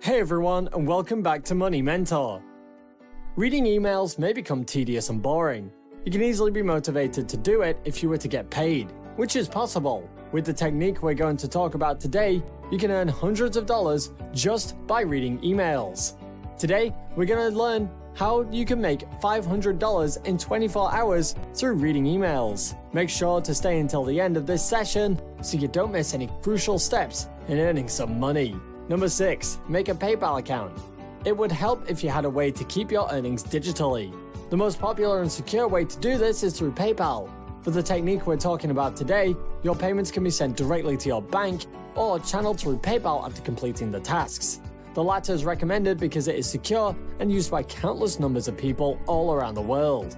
Hey everyone, and welcome back to Money Mentor. Reading emails may become tedious and boring. You can easily be motivated to do it if you were to get paid, which is possible. With the technique we're going to talk about today, you can earn hundreds of dollars just by reading emails. Today, we're going to learn how you can make $500 in 24 hours through reading emails. Make sure to stay until the end of this session so you don't miss any crucial steps in earning some money. Number 6, make a PayPal account. It would help if you had a way to keep your earnings digitally. The most popular and secure way to do this is through PayPal. For the technique we're talking about today, your payments can be sent directly to your bank or channeled through PayPal after completing the tasks. The latter is recommended because it is secure and used by countless numbers of people all around the world.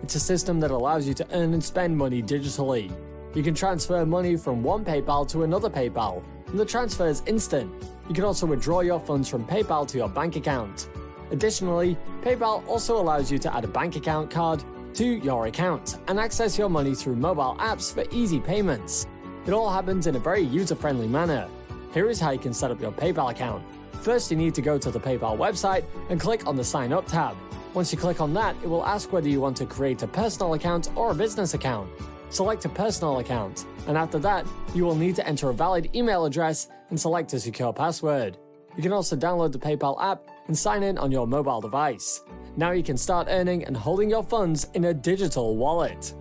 It's a system that allows you to earn and spend money digitally. You can transfer money from one PayPal to another PayPal, and the transfer is instant. You can also withdraw your funds from PayPal to your bank account. Additionally, PayPal also allows you to add a bank account card to your account and access your money through mobile apps for easy payments. It all happens in a very user-friendly manner. Here is how you can set up your PayPal account. First, you need to go to the PayPal website and click on the Sign Up tab. Once you click on that, it will ask whether you want to create a personal account or a business account. Select a personal account, and after that, you will need to enter a valid email address and select a secure password. You can also download the PayPal app and sign in on your mobile device. Now you can start earning and holding your funds in a digital wallet.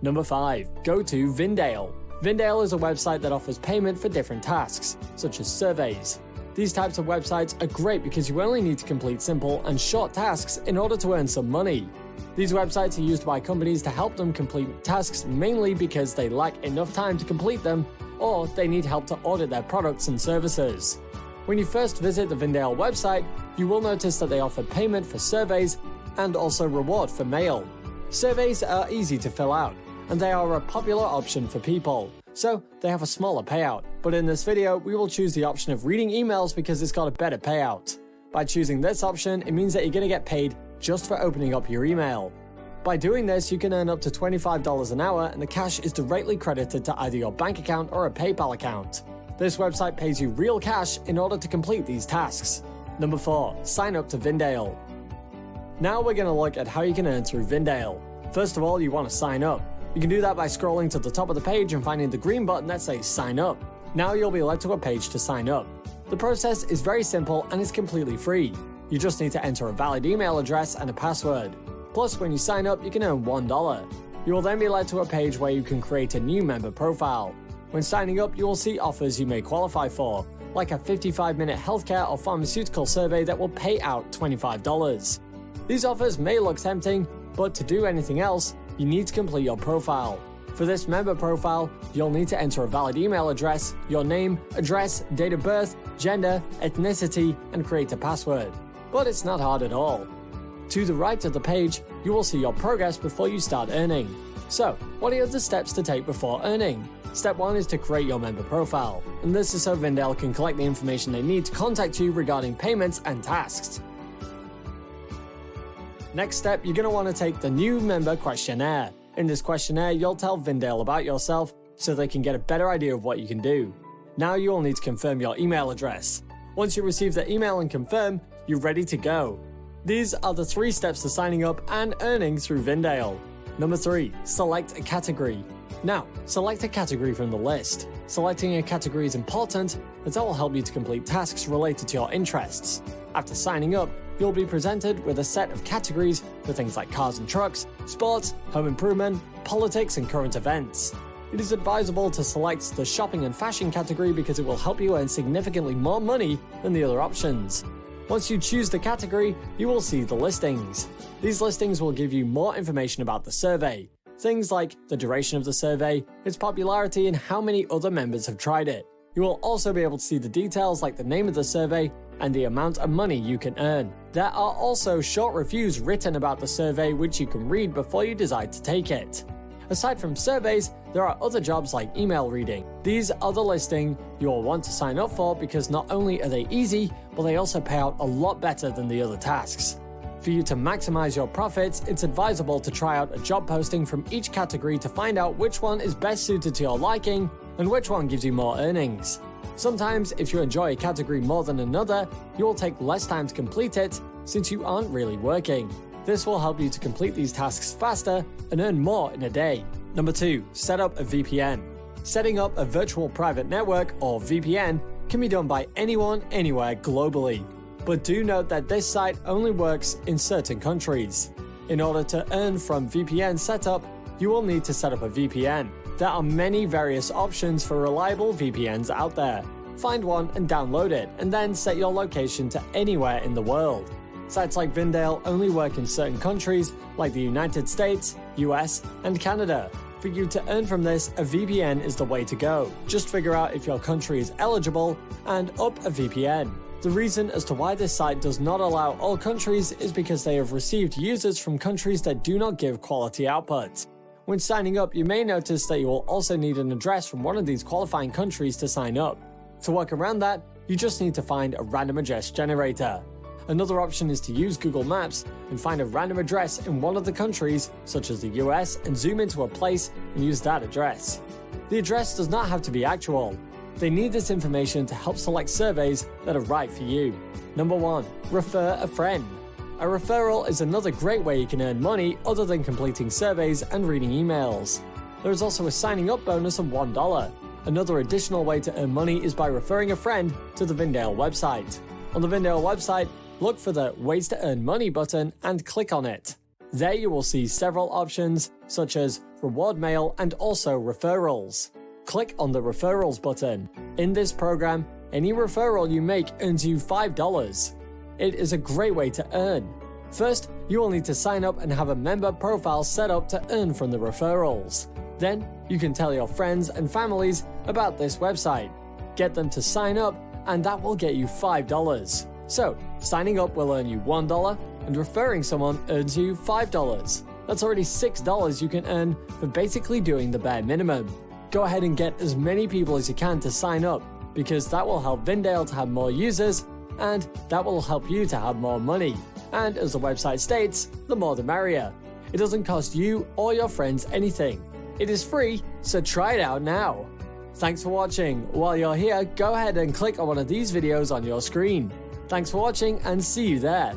Number 5, go to Vindale. Vindale is a website that offers payment for different tasks, such as surveys. These types of websites are great because you only need to complete simple and short tasks in order to earn some money. These websites are used by companies to help them complete tasks mainly because they lack enough time to complete them or they need help to audit their products and services. When you first visit the Vindale website, you will notice that they offer payment for surveys and also reward for mail. Surveys are easy to fill out, and they are a popular option for people, so they have a smaller payout. But in this video, we will choose the option of reading emails because it's got a better payout. By choosing this option, it means that you're going to get paid just for opening up your email. By doing this, you can earn up to $25 an hour, and the cash is directly credited to either your bank account or a PayPal account. This website pays you real cash in order to complete these tasks. Number 4, sign up to Vindale. Now we're going to look at how you can earn through Vindale. First of all, you want to sign up. You can do that by scrolling to the top of the page and finding the green button that says sign up. Now you'll be led to a page to sign up. The process is very simple and is completely free. You just need to enter a valid email address and a password. Plus, when you sign up, you can earn $1. You will then be led to a page where you can create a new member profile. When signing up, you will see offers you may qualify for, like a 55-minute healthcare or pharmaceutical survey that will pay out $25. These offers may look tempting, but to do anything else, you need to complete your profile. For this member profile, you'll need to enter a valid email address, your name, address, date of birth, gender, ethnicity, and create a password. But it's not hard at all. To the right of the page, you will see your progress before you start earning. So, what are the steps to take before earning? Step 1 is to create your member profile, and this is so Vindale can collect the information they need to contact you regarding payments and tasks. Next step, you're going to want to take the new member questionnaire. In this questionnaire, you'll tell Vindale about yourself so they can get a better idea of what you can do. Now you will need to confirm your email address. Once you receive the email and confirm, you're ready to go. These are the 3 steps to signing up and earning through Vindale. Number 3, select a category. Now, select a category from the list. Selecting a category is important as that will help you to complete tasks related to your interests. After signing up, you'll be presented with a set of categories for things like cars and trucks, sports, home improvement, politics, and current events. It is advisable to select the shopping and fashion category because it will help you earn significantly more money than the other options. Once you choose the category, you will see the listings. These listings will give you more information about the survey. Things like the duration of the survey, its popularity, and how many other members have tried it. You will also be able to see the details like the name of the survey and the amount of money you can earn. There are also short reviews written about the survey which you can read before you decide to take it. Aside from surveys, there are other jobs like email reading. These are the listing you will want to sign up for because not only are they easy, but they also pay out a lot better than the other tasks. For you to maximize your profits, it's advisable to try out a job posting from each category to find out which one is best suited to your liking and which one gives you more earnings. Sometimes, if you enjoy a category more than another, you will take less time to complete it since you aren't really working. This will help you to complete these tasks faster and earn more in a day. Number 2. Set up a VPN. Setting up a virtual private network, or VPN, can be done by anyone, anywhere, globally. But do note that this site only works in certain countries. In order to earn from VPN setup, you will need to set up a VPN. There are many various options for reliable VPNs out there. Find one and download it, and then set your location to anywhere in the world. Sites like Vindale only work in certain countries like the United States, US, and Canada. For you to earn from this, a VPN is the way to go. Just figure out if your country is eligible and up a VPN. The reason as to why this site does not allow all countries is because they have received users from countries that do not give quality output. When signing up, you may notice that you will also need an address from one of these qualifying countries to sign up. To work around that, you just need to find a random address generator. Another option is to use Google Maps and find a random address in one of the countries, such as the US, and zoom into a place and use that address. The address does not have to be actual. They need this information to help select surveys that are right for you. Number 1. Refer a friend. A referral is another great way you can earn money other than completing surveys and reading emails. There is also a signing up bonus of $1. Another additional way to earn money is by referring a friend to the Vindale website. On the Vindale website, look for the Ways to Earn Money button and click on it. There you will see several options such as reward mail and also referrals. Click on the referrals button. In this program, any referral you make earns you $5. It is a great way to earn. First, you will need to sign up and have a member profile set up to earn from the referrals. Then, you can tell your friends and families about this website. Get them to sign up, and that will get you $5. So, signing up will earn you $1, and referring someone earns you $5. That's already $6 you can earn for basically doing the bare minimum. Go ahead and get as many people as you can to sign up, because that will help Vindale to have more users, and that will help you to have more money. And as the website states, the more the merrier. It doesn't cost you or your friends anything. It is free, so try it out now. Thanks for watching. While you're here, go ahead and click on one of these videos on your screen. Thanks for watching, and see you there.